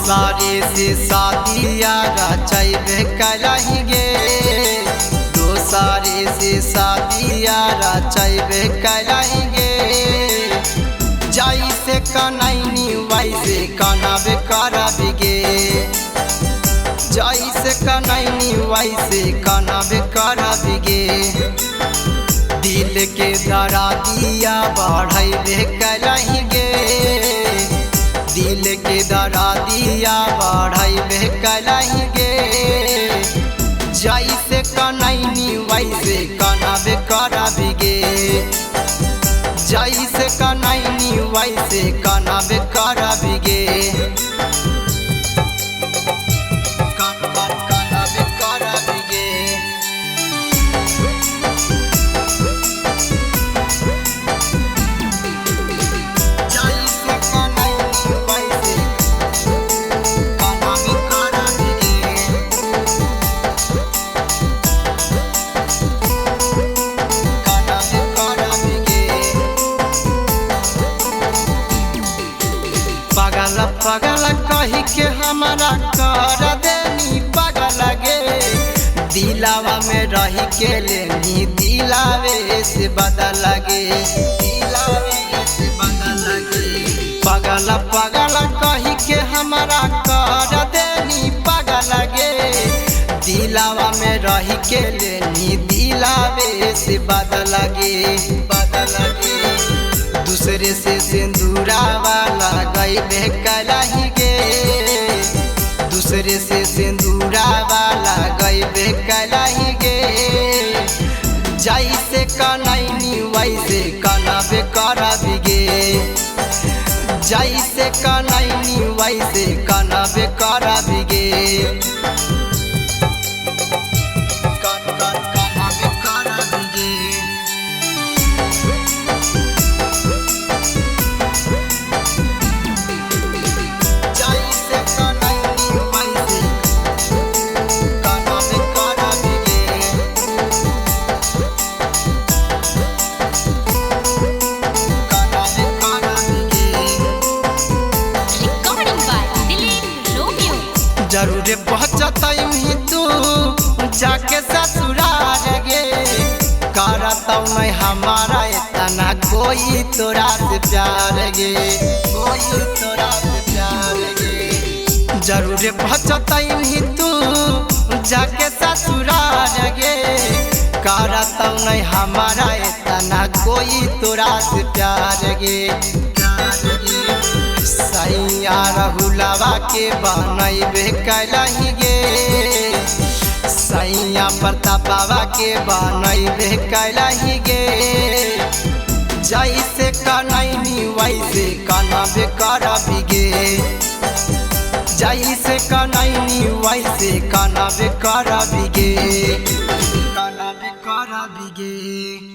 दोसारे से शादिया रचैबे कलहिगे दोसारे से शादिया रचैबे कलहिगे जैसे कनैनी वैसे कनबे करबिगे जैसे कनैनी वैसे कनबे करबिगे दिल के दर्दिया बढ़ैबे कलहिगे दिल के दर्दिया बढ़ैबे कलहिगे जैसे कनैनी वैसे कनबे करबिगे जैसे कनैनी वैसे कनबे करबिगे कनबे करबिगे पागल पागल कही के हमारा कर देनी पागल गे दिलावा में रही के लेनी दिलावे से बदल गे दिलावे से बदल गे पागल पागल कही के हमारा कर देनी पागल गे दिलावा में रही के लेनी दिलावे से बदल गे दूसरे से सिंदूरावा लगैबे कलहिगे दूसरे से सिंदूरावा लगैबे कलहिगे जैसे कनैनी वैसे कनबे करबिगे जैसे कनैनी वैसे कनबे करबिगे कनबे करबिगे जरूर पहुँचतही तू जाके ससुराल गे करतौ नहीं हमारा इतना कोई तोरा से प्यार गे कोई तोरा से प्यार गे जरूर पहुँचतही तू जाके ससुराल गे करतौ नहीं हमारा इतना कोई तोरा से प्यार गे सैया रहुलवा के बनैबे कलहिगे सैया प्रतापवा के बनैबे कलहिगे जैसे कनैनी वैसे कनबे करबिगे जैसे कनैनी वैसे कनबे करबिगे कनबे करबिगे।